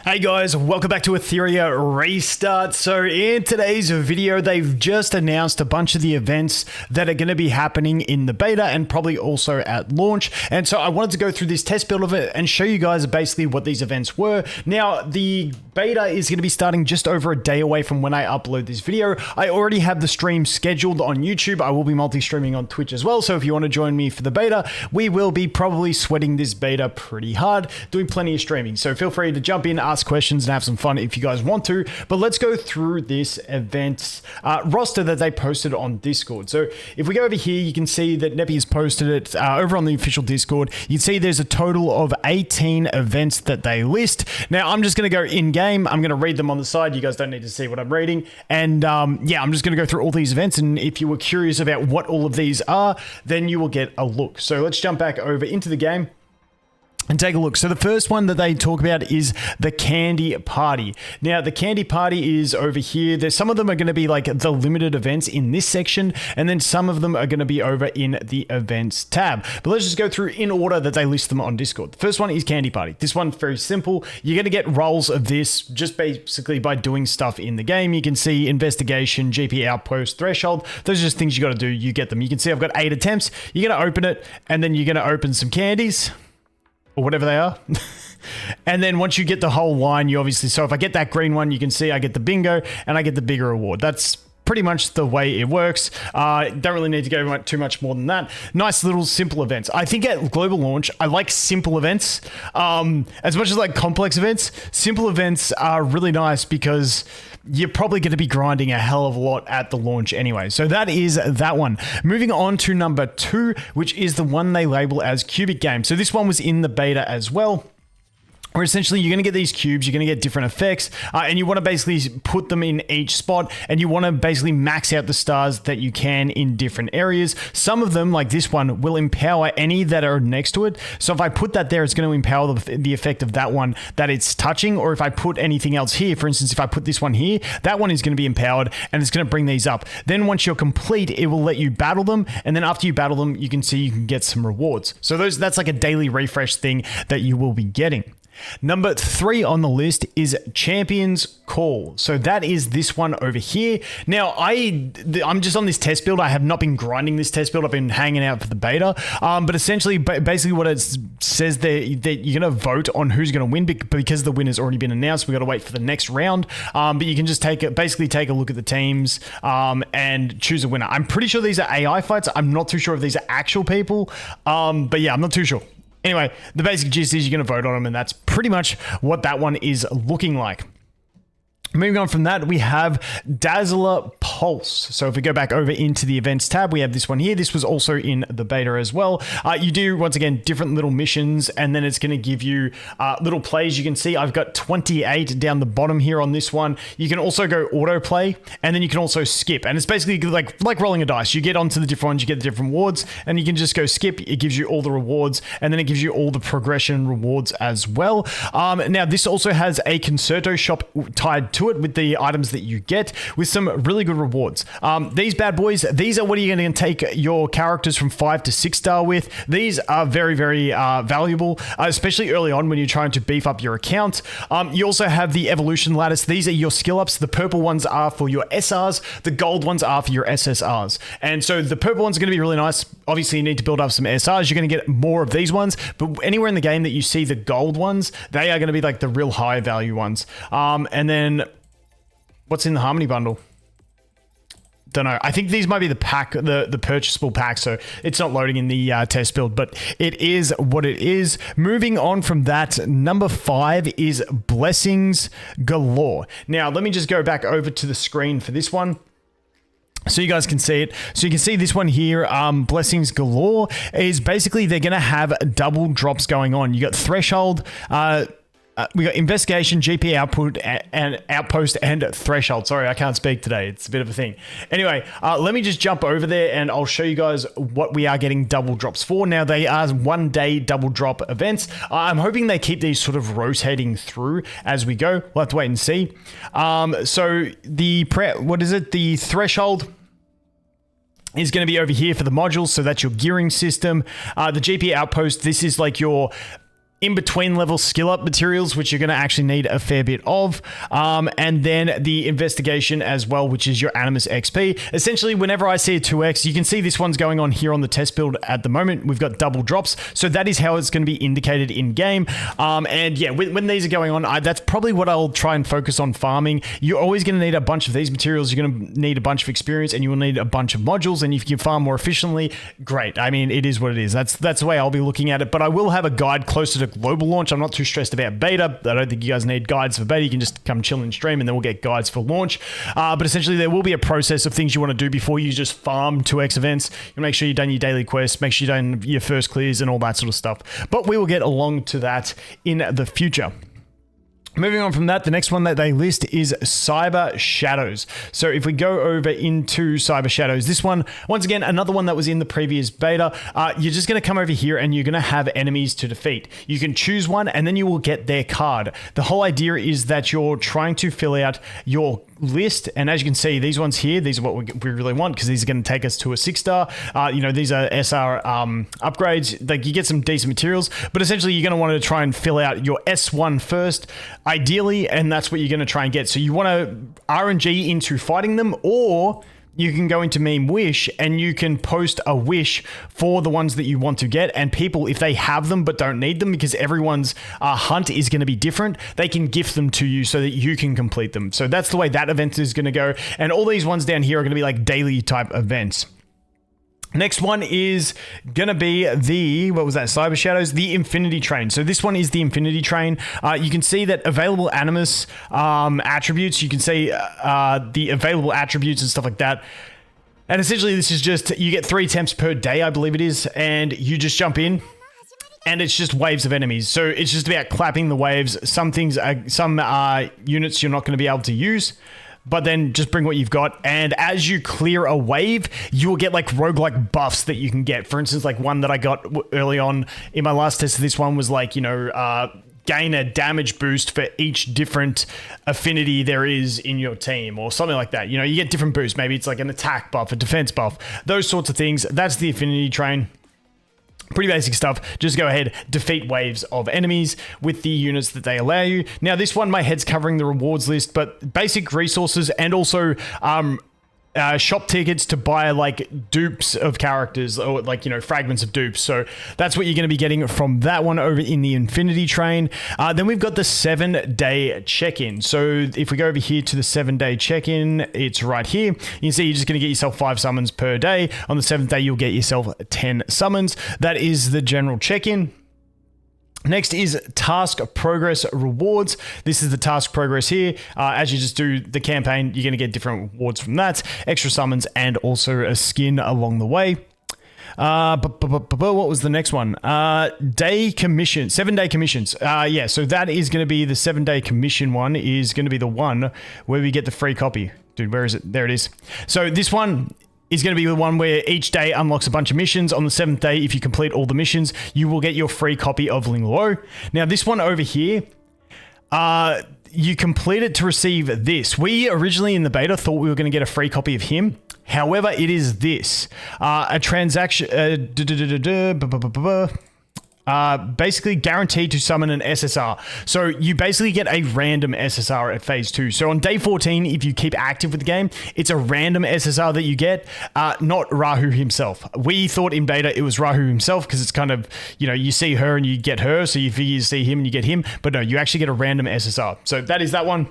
Hey guys, welcome back to Etheria Restart. So in today's video, they've just announced a bunch of the events that are going to be happening in the beta and probably also at launch. And so I wanted to go through this test build of it and show you guys basically what these events were. Now, the beta is going to be starting just over a day away from when I upload this video. I already have the stream scheduled on YouTube. I will be multi-streaming on Twitch as well. So if you want to join me for the beta, we will be probably sweating this beta pretty hard, doing plenty of streaming. So feel free to jump in, ask questions, and have some fun if you guys want to. But let's go through this event roster that they posted on Discord. So if we go over here, you can see that Neppy has posted it over on the official Discord. You can see there's a total of 18 events that they list. Now I'm just going to go in game. I'm going to read them on the side. You guys don't need to see what I'm reading. And yeah, I'm just going to go through all these events. And if you were curious about what all of these are, then you will get a look. So let's jump back over into the game and take a look. So the first one that they talk about is the Candy Party. Now, the Candy Party is over here. There's some of them are going to be like the limited events in this section, and then some of them are going to be over in the events tab. But let's just go through in order that they list them on Discord. The first one is Candy Party. This one's very simple. You're going to get rolls of this just basically by doing stuff in the game. You can see investigation, GP outpost, threshold. Those are just things you got to do. You get them. You can see I've got 8 attempts. You're going to open it, and then you're going to open some candies, or whatever they are. And then once you get the whole line, you obviously, so if I get that green one, you can see I get the bingo and I get the bigger reward. That's pretty much the way it works. Don't really need to go too much more than that. Nice little simple events. I think at global launch, I like simple events. As much as like complex events, simple events are really nice because you're probably going to be grinding a hell of a lot at the launch anyway. So that is that one. Moving on to number 2, which is the one they label as Cubic Game. So this one was in the beta as well, where essentially you're going to get these cubes, you're going to get different effects, and you want to basically put them in each spot, and you want to basically max out the stars that you can in different areas. Some of them, like this one, will empower any that are next to it. So if I put that there, it's going to empower the effect of that one that it's touching, or if I put anything else here, for instance, if I put this one here, that one is going to be empowered, and it's going to bring these up. Then once you're complete, it will let you battle them, and then after you battle them, you can see you can get some rewards. So that's like a daily refresh thing that you will be getting. Number 3 on the list is Champions Call. So that is this one over here. Now, I'm just on this test build. I have not been grinding this test build. I've been hanging out for the beta. But essentially, basically what it says there, that you're going to vote on who's going to win because the winner's already been announced. We've got to wait for the next round. But you can just basically take a look at the teams and choose a winner. I'm pretty sure these are AI fights. I'm not too sure if these are actual people. But yeah, I'm not too sure. Anyway, the basic gist is you're going to vote on them, and that's pretty much what that one is looking like. Moving on from that, we have Dazzler Pulse. So if we go back over into the events tab, we have this one here. This was also in the beta as well. You do, once again, different little missions, and then it's going to give you little plays. You can see I've got 28 down the bottom here on this one. You can also go autoplay, and then you can also skip. And it's basically like rolling a dice. You get onto the different ones, you get the different rewards, and you can just go skip. It gives you all the rewards, and then it gives you all the progression rewards as well. Now, this also has a Concerto shop tied to it with the items that you get with some really good rewards. These bad boys, these are what you're going to take your characters from 5 to 6 star with. These are very, very valuable, especially early on when you're trying to beef up your account. You also have the evolution lattice. These are your skill ups. The purple ones are for your SRs. The gold ones are for your SSRs. And so the purple ones are going to be really nice. Obviously, you need to build up some SRs. You're going to get more of these ones, but anywhere in the game that you see the gold ones, they are going to be like the real high value ones. And then what's in the Harmony bundle? Don't know. I think these might be the pack, the purchasable pack, so it's not loading in the test build, but it is what it is. Moving on from that, number 5 is Blessings Galore. Now, let me just go back over to the screen for this one, so you guys can see it. So you can see this one here, Blessings Galore, is basically they're going to have double drops going on. You got Threshold, we got investigation, GP output, and outpost, and threshold. Sorry, I can't speak today. It's a bit of a thing. Anyway, let me just jump over there and I'll show you guys what we are getting double drops for. Now, they are 1-day double drop events. I'm hoping they keep these sort of rotating through as we go. We'll have to wait and see. So the the threshold is going to be over here for the modules. So that's your gearing system. The GP outpost, this is like your in between level skill up materials, which you're going to actually need a fair bit of. And then the investigation as well, which is your Animus XP. Essentially, whenever I see a 2x, you can see this one's going on here on the test build at the moment. We've got double drops. So that is how it's going to be indicated in game. And yeah, when these are going on, that's probably what I'll try and focus on farming. You're always going to need a bunch of these materials. You're going to need a bunch of experience, and you will need a bunch of modules. And if you can farm more efficiently, great. I mean, it is what it is. That's the way I'll be looking at it. But I will have a guide closer to global launch. I'm not too stressed about beta. I don't think you guys need guides for beta. You can just come chill and stream, and then we'll get guides for launch. But essentially, there will be a process of things you want to do before you just farm 2x events. You make sure you've done your daily quests, make sure you've done your first clears and all that sort of stuff. But we will get along to that in the future. Moving on from that, the next one that they list is Cyber Shadows. So if we go over into Cyber Shadows, this one, once again, another one that was in the previous beta, you're just going to come over here and you're going to have enemies to defeat. You can choose one and then you will get their card. The whole idea is that you're trying to fill out your list, and as you can see, these ones here, these are what we really want, because these are going to take us to a 6-star. These are SR upgrades. Like, you get some decent materials, but essentially you're going to want to try and fill out your S1 first, ideally, and that's what you're going to try and get. So you want to RNG into fighting them, or you can go into Meme Wish and you can post a wish for the ones that you want to get. And people, if they have them but don't need them, because everyone's hunt is going to be different, they can gift them to you so that you can complete them. So that's the way that event is going to go. And all these ones down here are going to be like daily type events. Next one is going to be the, what was that, Cyber Shadows, the Infinity Train. So this one is the Infinity Train. You can see that available Animus attributes. You can see the available attributes and stuff like that. And essentially this is just, you get 3 attempts per day, I believe it is, and you just jump in. And it's just waves of enemies. So it's just about clapping the waves. Some things, some units you're not going to be able to use, but then just bring what you've got. And as you clear a wave, you'll get like roguelike buffs that you can get. For instance, like one that I got early on in my last test, this one was like, gain a damage boost for each different affinity there is in your team, or something like that. You get different boosts. Maybe it's like an attack buff, a defense buff, those sorts of things. That's the Infinity Train. Pretty basic stuff. Just go ahead, defeat waves of enemies with the units that they allow you. Now, this one, my head's covering the rewards list, but basic resources and also shop tickets to buy like dupes of characters, or like, fragments of dupes. So that's what you're going to be getting from that one over in the Infinity Train. Then we've got the 7-day check-in. So if we go over here to the 7-day check-in, it's right here. You can see you're just going to get yourself 5 summons per day. On the 7th day, you'll get yourself 10 summons. That is the general check-in. Next is task progress rewards. This is the task progress here. As you just do the campaign, you're going to get different rewards from that, extra summons, and also a skin along the way. What was the next one? Day commission, 7-day commissions. Yeah, so that is going to be the 7-day commission one, is going to be the one where we get the free copy. Dude, where is it? There it is. So this one is going to be the one where each day unlocks a bunch of missions. On the 7th day, if you complete all the missions, you will get your free copy of Galore. Now, this one over here, you complete it to receive this. We originally in the beta thought we were going to get a free copy of him. However, it is this. A transaction... basically guaranteed to summon an SSR. So you basically get a random SSR at phase 2. So on day 14, if you keep active with the game, it's a random SSR that you get, not Rahu himself. We thought in beta it was Rahu himself, because it's kind of, you see her and you get her, so you figure you see him and you get him, but no, you actually get a random SSR. So that is that one.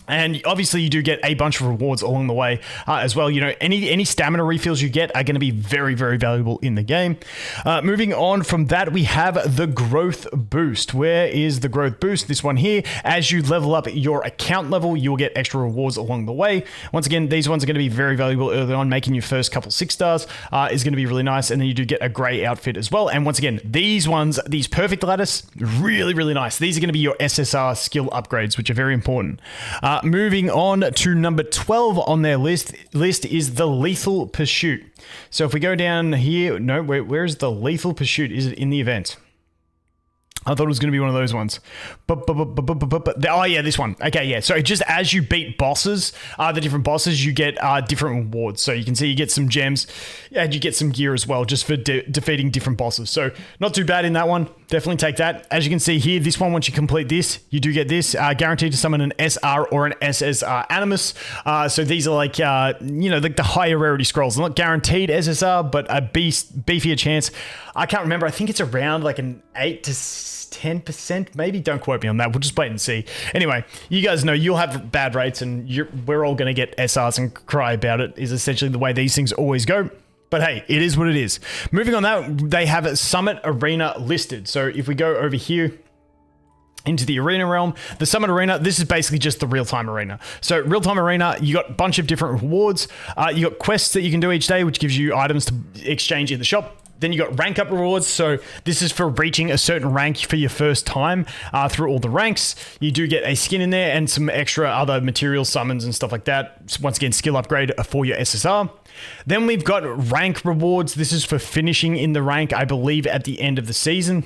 And obviously you do get a bunch of rewards along the way as well. Any stamina refills you get are going to be very, very valuable in the game. Moving on from that, we have the growth boost. Where is the growth boost? This one here. As you level up your account level, you'll get extra rewards along the way. Once again, these ones are going to be very valuable early on. Making your first couple 6 stars is going to be really nice. And then you do get a grey outfit as well. And once again, these perfect lattice, really, really nice. These are going to be your SSR skill upgrades, which are very important. Moving on to number 12 on their list is the Lethal Pursuit. So if we go down here, no, where's the Lethal Pursuit? Is it in the event? I thought it was going to be one of those ones. Oh, yeah, this one. Okay, yeah. So just as you beat bosses, the different bosses, you get different rewards. So you can see you get some gems and you get some gear as well, just for defeating different bosses. So not too bad in that one. definitely take that. As you can see here, this one, once you complete this, you do get this, guaranteed to summon an SR or an SSR Animus. So these are like, like the higher rarity scrolls. Not guaranteed SSR, but a beefier chance. I can't remember. I think it's around like an 8 to 10%, maybe. Don't quote me on that. We'll just wait and see. Anyway, you guys know you'll have bad rates, and we're all going to get SRs and cry about it, is essentially the way these things always go. But hey, it is what it is. Moving on that, they have a Summit Arena listed. So if we go over here into the arena realm, the Summit Arena, this is basically just the real-time arena. So real-time arena, you got a bunch of different rewards. You got quests that you can do each day, which gives you items to exchange in the shop. Then you got rank up rewards. So this is for reaching a certain rank for your first time through all the ranks. You do get a skin in there and some extra other material summons and stuff like that. Once again, skill upgrade for your SSR. Then we've got rank rewards. This is for finishing in the rank, I believe, at the end of the season.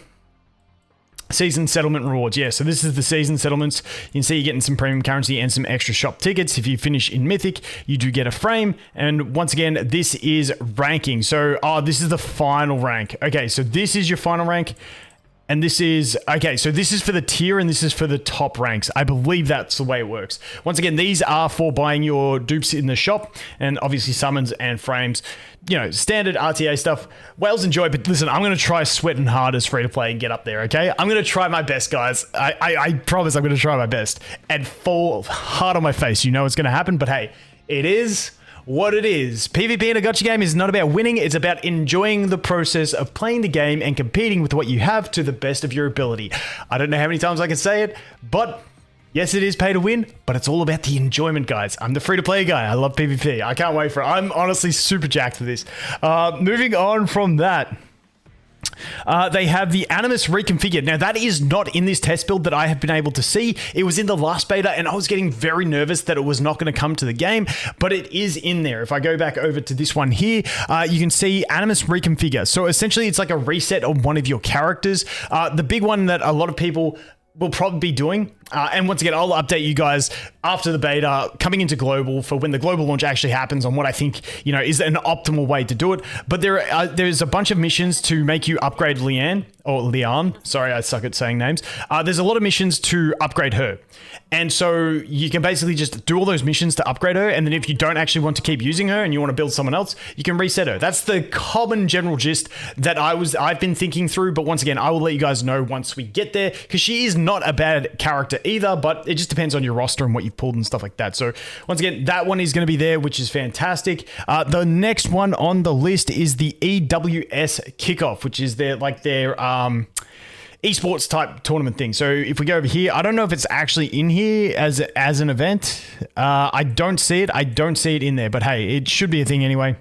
Season settlement rewards. Yeah, so this is the season settlements. You can see you're getting some premium currency and some extra shop tickets. If you finish in Mythic, you do get a frame. And once again, this is ranking. So, this is the final rank. Okay, so this is your final rank. And this is, okay, so this is for the tier and this is for the top ranks. I believe that's the way it works. Once again, these are for buying your dupes in the shop and obviously summons and frames. Standard RTA stuff. Whales enjoy, but listen, I'm going to try sweating hard as free to play and get up there, okay? I'm going to try my best, guys. I promise I'm going to try my best and fall hard on my face. You know what's going to happen, but hey, it is what it is. PvP in a gacha game is not about winning, it's about enjoying the process of playing the game and competing with what you have to the best of your ability. I don't know how many times I can say it, but yes, it is pay to win, but it's all about the enjoyment, guys. I'm the free-to-play guy. I love PvP. I can't wait for it. I'm honestly super jacked for this. Moving on from that, they have the Animus Reconfigured. Now, that is not in this test build that I have been able to see. It was in the last beta, and I was getting very nervous that it was not going to come to the game, but it is in there. If I go back over to this one here, you can see Animus Reconfigure. So essentially, it's like a reset of one of your characters. The big one that a lot of people will probably be doing. And once again, I'll update you guys after the beta coming into global for when the global launch actually happens on what I think, is an optimal way to do it. But there's a bunch of missions to make you upgrade Leanne. Sorry, I suck at saying names. There's a lot of missions to upgrade her. And so you can basically just do all those missions to upgrade her. And then if you don't actually want to keep using her and you want to build someone else, you can reset her. That's the common general gist that I've been thinking through. But once again, I will let you guys know once we get there, because she is not a bad character either, but it just depends on your roster and what you've pulled and stuff like that. So once again, that one is going to be there, which is fantastic. The next one on the list is the EWS Kickoff, which is their esports type tournament thing. So if we go over here, I don't know if it's actually in here as an event. I don't see it. I don't see it in there, but hey, it should be a thing anyway.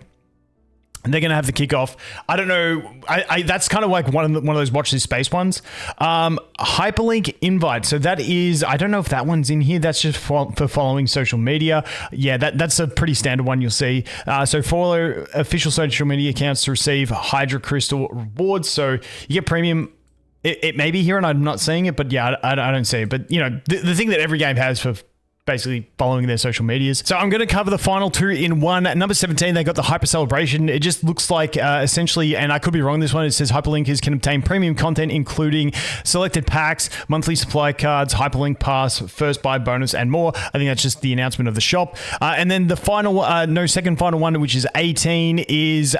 And they're going to have the kickoff. I don't know. That's kind of like one of those watch this space ones. Hyperlink invite. So that is, I don't know if that one's in here. That's just for following social media. Yeah, that's a pretty standard one you'll see. So follow official social media accounts to receive Hydra Crystal rewards. So you get premium. It may be here and I'm not seeing it, but yeah, I don't see it. But the thing that every game has for basically following their social medias. So I'm going to cover the final two in one. Number 17, they got the Hyper Celebration. It just looks like essentially, and I could be wrong this one, it says hyperlinkers can obtain premium content, including selected packs, monthly supply cards, hyperlink pass, first buy bonus, and more. I think that's just the announcement of the shop. And then the final, second final one, which is 18, is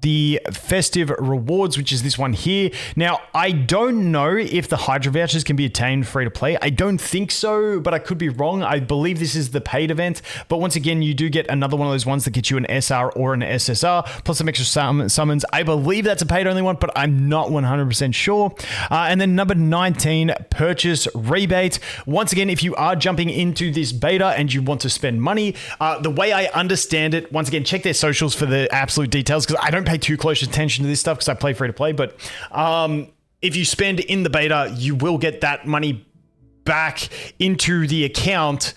the festive rewards, which is this one here. Now, I don't know if the Hydra vouchers can be attained free to play. I don't think so, but I could be wrong. I believe this is the paid event. But once again, you do get another one of those ones that gets you an SR or an SSR, plus some extra summons. I believe that's a paid only one, but I'm not 100% sure. And then number 19, purchase rebate. Once again, if you are jumping into this beta and you want to spend money, the way I understand it, once again, check their socials for the absolute details, because I don't pay too close attention to this stuff because I play free to play. But if you spend in the beta, you will get that money back into the account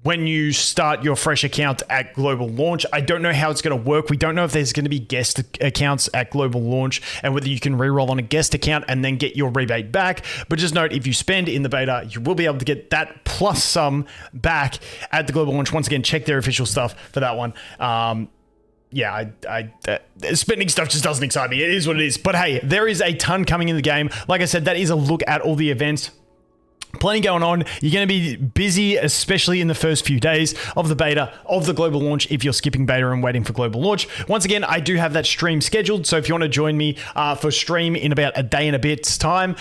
when you start your fresh account at global launch. I don't know how it's going to work. We don't know if there's going to be guest accounts at global launch and whether you can re-roll on a guest account and then get your rebate back. But just note, if you spend in the beta, you will be able to get that plus some back at the global launch. Once again, check their official stuff for that one. yeah, spending stuff just doesn't excite me. It is what it is. But hey, there is a ton coming in the game. Like I said, that is a look at all the events. Plenty going on. You're going to be busy, especially in the first few days of the beta, of the global launch, if you're skipping beta and waiting for global launch. Once again, I do have that stream scheduled, so if you want to join me for stream in about a day and a bit's time,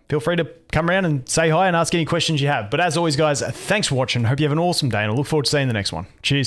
feel free to come around and say hi and ask any questions you have. But as always, guys, thanks for watching. Hope you have an awesome day, and I look forward to seeing you in the next one. Cheers.